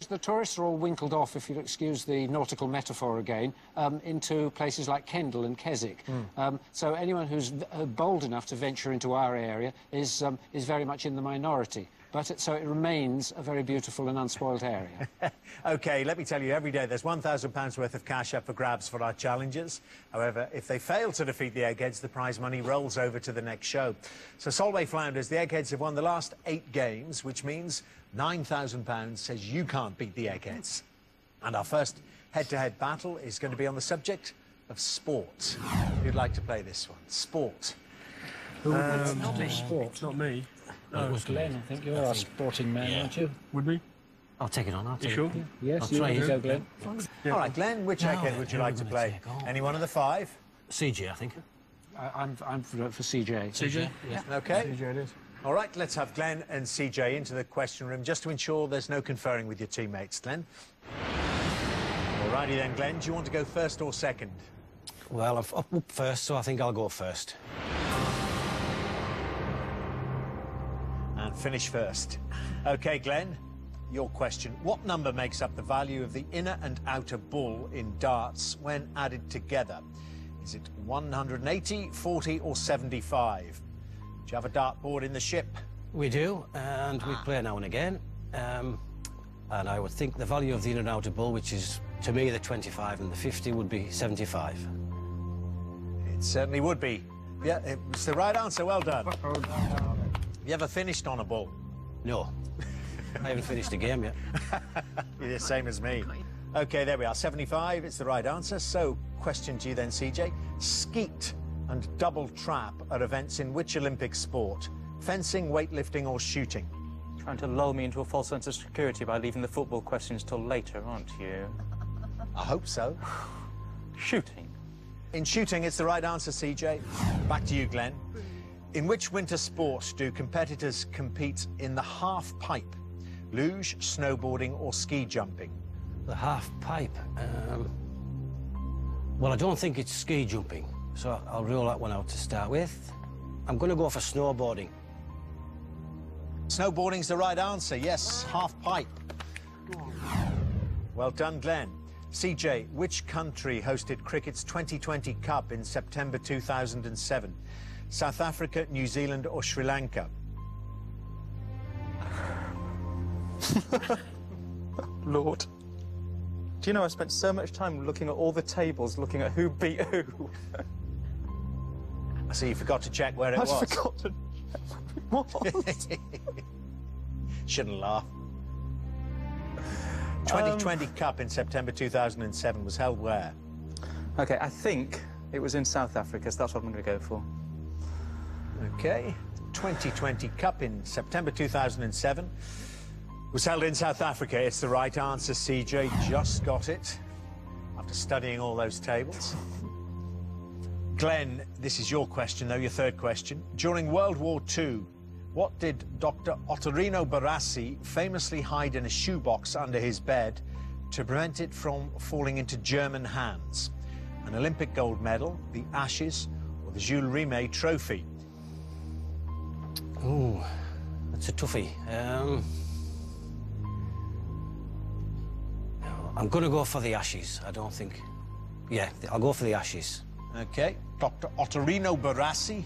The tourists are all winkled off, if you'll excuse the nautical metaphor again, into places like Kendal and Keswick. So anyone who's bold enough to venture into our area is very much in the minority. But so it remains a very beautiful and unspoilt area. OK, let me tell you, every day there's £1,000 worth of cash up for grabs for our challengers. However, if they fail to defeat the Eggheads, the prize money rolls over to the next show. So Solway Flounders, the Eggheads have won the last 8 games, which means £9,000 says you can't beat the Eggheads. And our first head-to-head battle is going to be on the subject of sport. Who'd like to play this one? Sport. Not me. Sport. Not me. No, it was Glenn, I think. You're our sporting man, aren't you? Would be. I'll take it on. I'll take You sure? it. Yes, I'll try you it. go, Glenn. All right, Glenn, which Egghead would you like to play? Any one of the 5? CJ, I think. I'm for CJ. CJ? Yeah. OK. CJ it is. All right, let's have Glenn and CJ into the question room just to ensure there's no conferring with your teammates. Glenn? All righty then, Glenn. Do you want to go first or second? Well, I'm up first, so I think I'll go first. And finish first. OK, Glenn, your question. What number makes up the value of the inner and outer bull in darts when added together? Is it 180, 40 or 75? Do you have a dartboard in the ship? We do, and we play now and again. And I would think the value of the inner and outer bull, which is, to me, the 25 and the 50, would be 75. It certainly would be. Yeah, it's the right answer. Well done. Have you ever finished on a bull? No. I haven't finished a game yet. You're the same as me. OK, there we are. 75, it's the right answer. So, question to you then, CJ. Skeet and double trap are events in which Olympic sport? Fencing, weightlifting or shooting? Trying to lull me into a false sense of security by leaving the football questions till later, aren't you? I hope so. Shooting. In shooting, it's the right answer, CJ. Back to you, Glenn. In which winter sport do competitors compete in the half pipe? Luge, snowboarding or ski jumping? The half pipe. Well, I don't think it's ski jumping, so I'll rule that one out to start with. I'm going to go for snowboarding. Snowboarding's the right answer, yes, half pipe. Well done, Glenn. CJ, which country hosted cricket's 2020 Cup in September 2007? South Africa, New Zealand or Sri Lanka? Lord. Do you know, I spent so much time looking at all the tables, looking at who beat who. I see you forgot to check where it was. I forgot to check where it was. Shouldn't laugh. 2020 Cup in September 2007 was held where? OK, I think it was in South Africa, so that's what I'm going to go for. OK. 2020 Cup in September 2007 was held in South Africa. It's the right answer, CJ. Just got it after studying all those tables. Glenn, this is your question, though, your third question. During World War II, what did Dr. Ottorino Barassi famously hide in a shoebox under his bed to prevent it from falling into German hands? An Olympic gold medal, the Ashes, or the Jules Rimet trophy? Ooh, that's a toughie. I'm going to go for the Ashes, I don't think. Yeah, I'll go for the Ashes. OK. Dr. Ottorino Barassi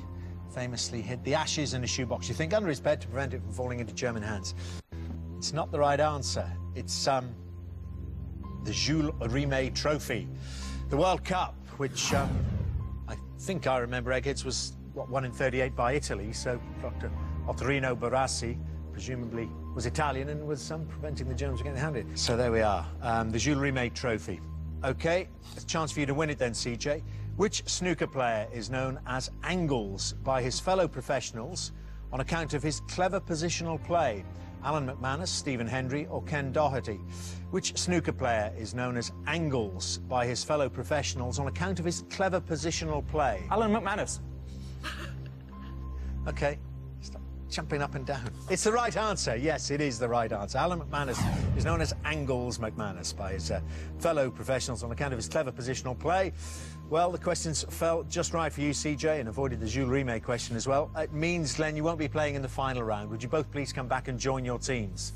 famously hid the Ashes in a shoebox, you think, under his bed to prevent it from falling into German hands. It's not the right answer. It's the Jules Rimet trophy. The World Cup, which I think I remember, Eggheads, was, what, won in '38 by Italy, so Dr. Ottorino Barassi presumably was Italian and was preventing the Germans from getting handed. So there we are, the Jules Rimet trophy. OK, a chance for you to win it then, CJ. Which snooker player is known as Angles by his fellow professionals on account of his clever positional play? Alan McManus, Stephen Hendry or Ken Doherty? Which snooker player is known as Angles by his fellow professionals on account of his clever positional play? Alan McManus. OK. Stop jumping up and down. It's the right answer. Yes, it is the right answer. Alan McManus is known as Angles McManus by his fellow professionals on account of his clever positional play. Well, the questions fell just right for you, CJ, and avoided the Jules Rimet question as well. It means, Glenn, you won't be playing in the final round. Would you both please come back and join your teams?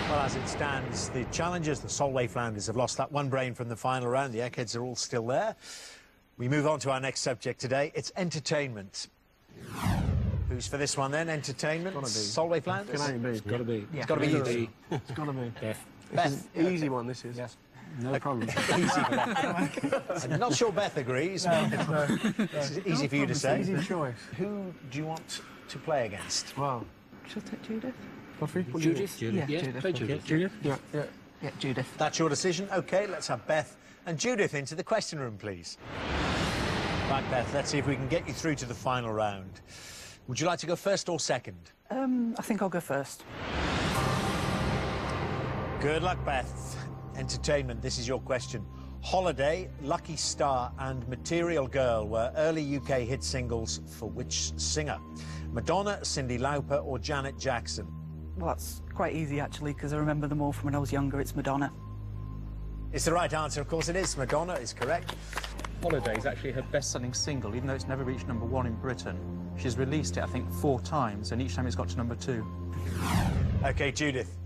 Well, as it stands, the challengers, the Solway Flounders, have lost that one brain from the final round. The Eggheads are all still there. We move on to our next subject today. It's entertainment. Who's for this one, then? Entertainment? Gotta be. Solway Flounders? Can only be. It's got to be. It's got to be you. It's gotta be. Beth. Beth. Easy one, this is. Yes. No problem. Easy for Beth. I'm not sure Beth agrees. This is easy for you to say. Easy choice. Who do you want to play against? Wow. Shall I take Judith? Coffee? Judith? Yeah, Yes, Judith. play Judith. Judith? Yeah, Judith. That's your decision. OK, let's have Beth and Judith into the question room, please. Right, Beth, let's see if we can get you through to the final round. Would you like to go first or second? I think I'll go first. Good luck, Beth. Entertainment, this is your question. Holiday, Lucky Star and Material Girl were early UK hit singles for which singer? Madonna, Cyndi Lauper or Janet Jackson? Well, that's quite easy, actually, because I remember them all from when I was younger. It's Madonna. It's the right answer, of course it is. Madonna is correct. Holiday is actually her best-selling single, even though it's never reached #1 in Britain. She's released it, I think, 4 times, and each time it's got to #2. OK, Judith.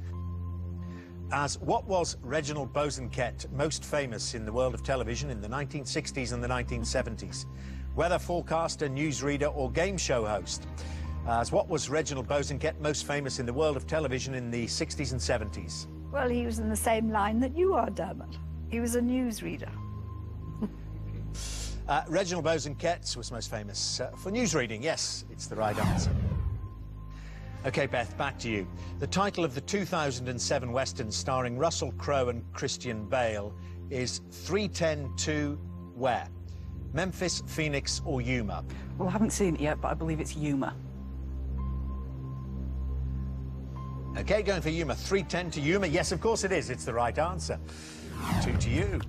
As what was Reginald Bosanquet most famous in the world of television in the 1960s and the 1970s? Weather forecaster, newsreader or game show host? As what was Reginald Bosanquet most famous in the world of television in the 60s and 70s? Well, he was in the same line that you are, Dermot. He was a newsreader. Reginald Bosanquet was most famous for newsreading. Yes, it's the right answer. OK, Beth, back to you. The title of the 2007 Western starring Russell Crowe and Christian Bale is 3:10 to where? Memphis, Phoenix or Yuma? Well, I haven't seen it yet, but I believe it's Yuma. OK, going for Yuma. 3:10 to Yuma. Yes, of course it is. It's the right answer. 2 to you.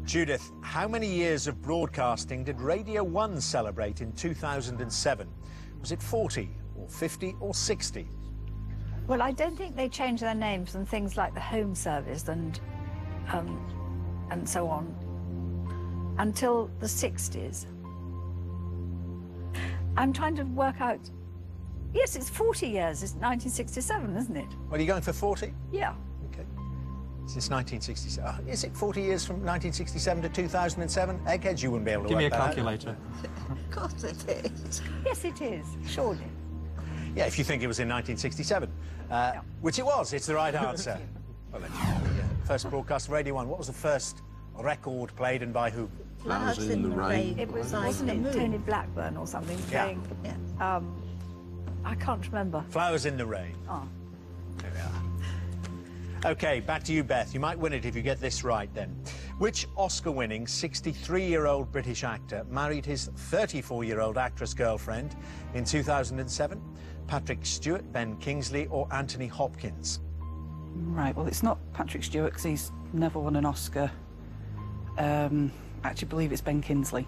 Judith, how many years of broadcasting did Radio 1 celebrate in 2007? Was it 40 or 50 or 60? Well, I don't think they changed their names and things like the Home Service and so on until the 60s. I'm trying to work out. Yes, it's 40 years. It's 1967, isn't it? Well, are you going for 40? Yeah. OK. Since 1967. Is it 40 years from 1967 to 2007? Egghead, you wouldn't be able to Give me a work that out. calculator. Of course it is. Yes, it is. Surely. Yeah, if you think it was in 1967, which it was. It's the right answer. Well, then, first broadcast of Radio 1. What was the first record played and by who? Flowers in the Rain. It was, wasn't it Tony Blackburn or something playing? Yeah. I can't remember. Flowers in the Rain. Oh. There we are. OK, back to you, Beth. You might win it if you get this right, then. Which Oscar-winning 63-year-old British actor married his 34-year-old actress girlfriend in 2007? Patrick Stewart, Ben Kingsley or Anthony Hopkins? Right, well, it's not Patrick Stewart, because he's never won an Oscar. I actually believe it's Ben Kingsley.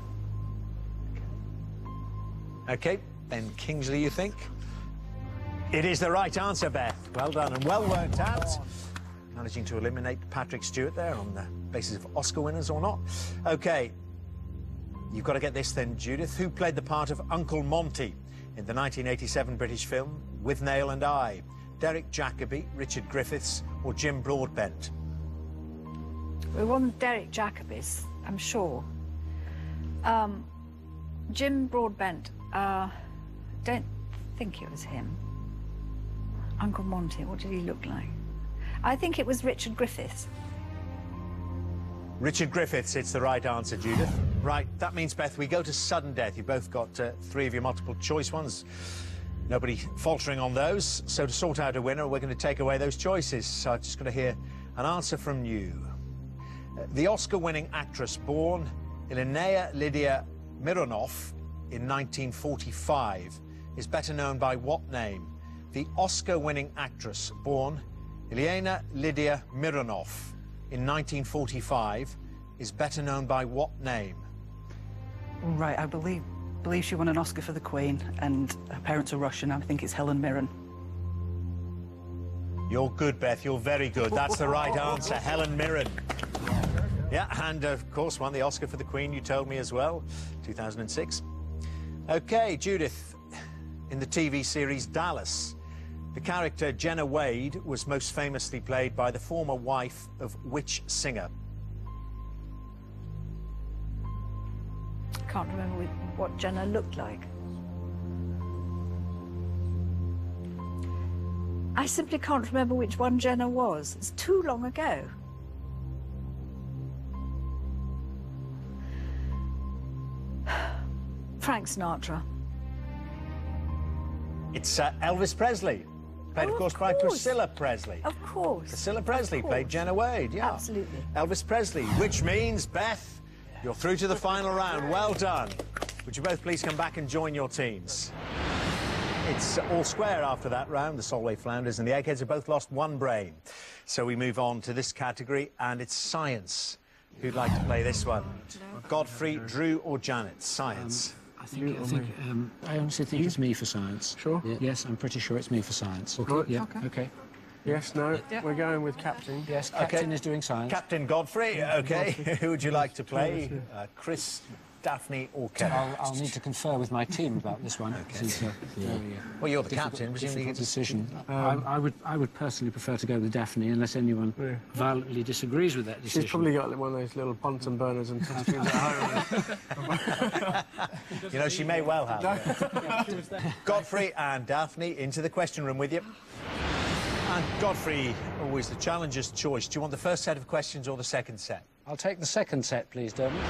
OK, Ben Kingsley, you think? It is the right answer, Beth. Well done and well worked out. Managing to eliminate Patrick Stewart there on the basis of Oscar winners or not. OK, you've got to get this then, Judith. Who played the part of Uncle Monty in the 1987 British film With Nail and I? Derek Jacobi, Richard Griffiths or Jim Broadbent? It wasn't Derek Jacobis, I'm sure. Jim Broadbent, don't think it was him. Uncle Monty, what did he look like? I think it was Richard Griffiths. Richard Griffiths, it's the right answer, Judith. Right, that means, Beth, we go to sudden death. You've both got 3 of your multiple choice ones. Nobody faltering on those. So to sort out a winner, we're going to take away those choices. So I'm just going to hear an answer from you. The Oscar-winning actress born Ilinaya Lydia Mironov in 1945 is better known by what name? The Oscar-winning actress born Ilinaya Lydia Mironov in 1945 is better known by what name? Right, I believe she won an Oscar for The Queen, and her parents are Russian. I think it's Helen Mirren. You're good, Beth. You're very good. That's the right answer, Helen Mirren. Yeah, and of course won the Oscar for The Queen, you told me as well, 2006. OK, Judith, in the TV series Dallas, The character Jenna Wade was most famously played by the former wife of which singer? Can't remember what Jenna looked like. I simply can't remember which one Jenna was. It's too long ago. Frank Sinatra. It's Elvis Presley, played, of course, by Priscilla Presley. Of course. Priscilla Presley played Jenna Wade, yeah. Absolutely. Elvis Presley, which means, Beth, you're through to the final round. Well done. Would you both please come back and join your teams? It's all square after that round. The Solway Flounders and the Eggheads have both lost one brain. So we move on to this category, and it's science. Who'd like to play this one? Godfrey, Drew or Janet? Science. I honestly think it's me for science. Sure? Yeah. Yes, I'm pretty sure it's me for science. Okay. Yeah, okay. Yes, no, we're going with Captain. Yes, Captain is doing science. Captain Godfrey, okay. Who would you like to play? Chris, Daphne or Kevin? I'll need to confer with my team about this one. Okay. This is Well, you're the captain, presumably you difficult get decision. I would personally prefer to go with Daphne, unless anyone violently disagrees with that decision. She's probably got one of those little Bunsen burners and testings at home. You know, she may well have. Godfrey and Daphne, into the question room with you. And Godfrey, always the challenger's choice. Do you want the first set of questions or the second set? I'll take the second set, please, Dermot.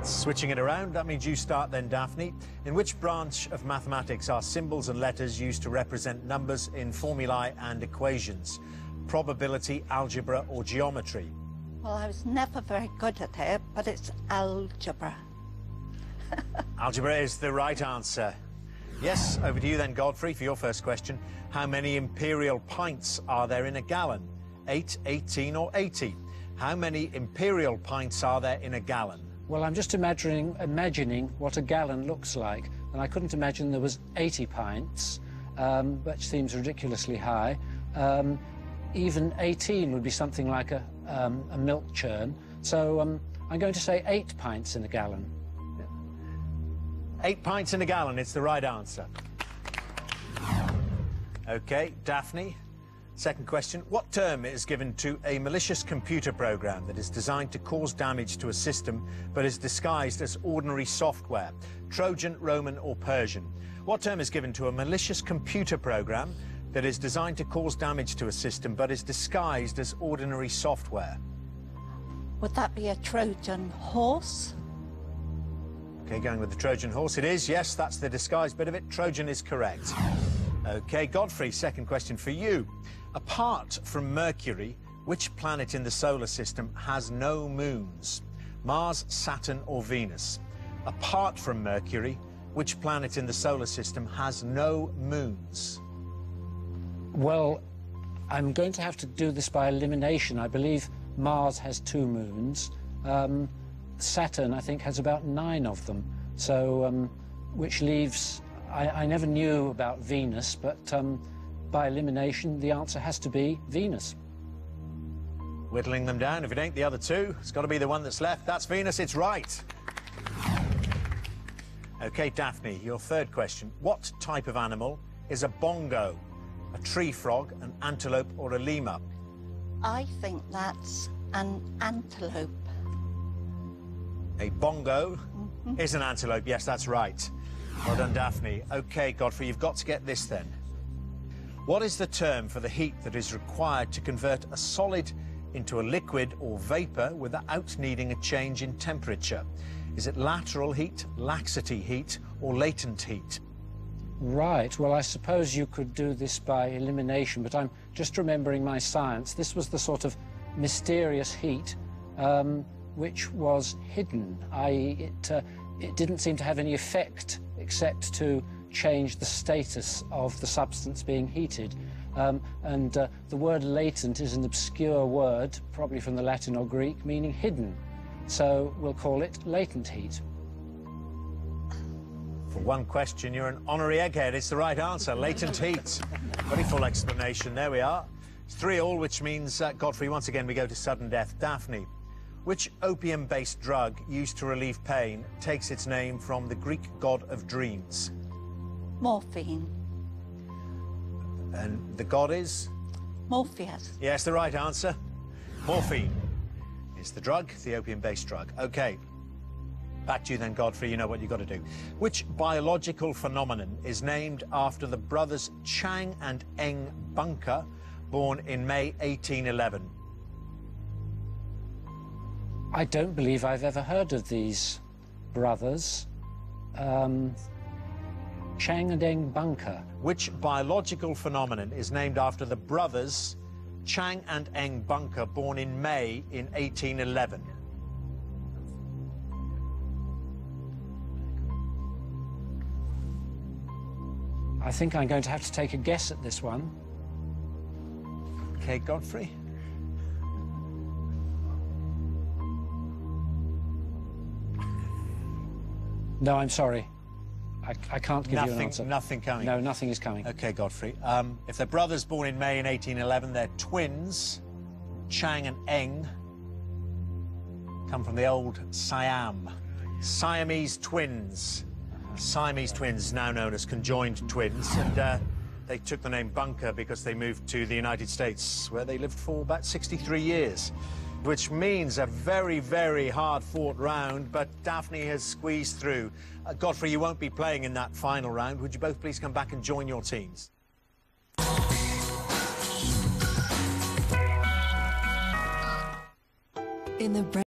Switching it around, that means you start then, Daphne. In which branch of mathematics are symbols and letters used to represent numbers in formulae and equations? Probability, algebra or geometry? Well, I was never very good at it, but it's algebra. Algebra is the right answer. Yes, over to you then, Godfrey, for your first question. How many imperial pints are there in a gallon? 8, 18 or 80? How many imperial pints are there in a gallon? Well, I'm just imagining what a gallon looks like, and I couldn't imagine there was 80 pints, which seems ridiculously high. Even 18 would be something like a milk churn. So I'm going to say 8 pints in a gallon. 8 pints in a gallon, it's the right answer. OK, Daphne, second question. What term is given to a malicious computer program that is designed to cause damage to a system but is disguised as ordinary software? Trojan, Roman or Persian? What term is given to a malicious computer program that is designed to cause damage to a system but is disguised as ordinary software? Would that be a Trojan horse? OK, going with the Trojan horse. It is, yes, that's the disguised bit of it. Trojan is correct. OK, Godfrey, second question for you. Apart from Mercury, which planet in the solar system has no moons? Mars, Saturn or Venus? Apart from Mercury, which planet in the solar system has no moons? Well, I'm going to have to do this by elimination. I believe Mars has 2 moons. Saturn, I think, has about 9 of them. So, which leaves... I never knew about Venus, but by elimination, the answer has to be Venus. Whittling them down. If it ain't the other 2, it's got to be the one that's left. That's Venus. It's right. OK, Daphne, your third question. What type of animal is a bongo? A tree frog, an antelope or a lemur? I think that's an antelope. A bongo is an antelope. Yes, that's right. Well done, Daphne. OK, Godfrey, you've got to get this then. What is the term for the heat that is required to convert a solid into a liquid or vapour without needing a change in temperature? Is it lateral heat, laxity heat or latent heat? Right, well, I suppose you could do this by elimination, but I'm just remembering my science. This was the sort of mysterious heat which was hidden. It didn't seem to have any effect except to change the status of the substance being heated. The word latent is an obscure word, probably from the Latin or Greek, meaning hidden. So we'll call it latent heat. For one question, you're an honorary egghead. It's the right answer, latent heat. Very full explanation. There we are. It's 3-3, which means, Godfrey, once again, we go to sudden death. Daphne, which opium-based drug used to relieve pain takes its name from the Greek god of dreams? Morphine. And the god is? Morpheus. Yes, the right answer. Morphine is the drug, the opium-based drug. OK. Back to you then, Godfrey. You know what you've got to do. Which biological phenomenon is named after the brothers Chang and Eng Bunker, born in May 1811? I don't believe I've ever heard of these brothers. Chang and Eng Bunker. Which biological phenomenon is named after the brothers Chang and Eng Bunker, born in May in 1811? I think I'm going to have to take a guess at this one. OK, Godfrey. No, I'm sorry. I can't give you an answer. Nothing coming. No, nothing is coming. OK, Godfrey. If they're brothers born in May in 1811, they're twins. Chang and Eng come from the old Siam. Siamese twins. Siamese twins, now known as conjoined twins. And they took the name Bunker because they moved to the United States, where they lived for about 63 years. Which means a very, very hard-fought round, but Daphne has squeezed through. Godfrey, you won't be playing in that final round. Would you both please come back and join your teams? In the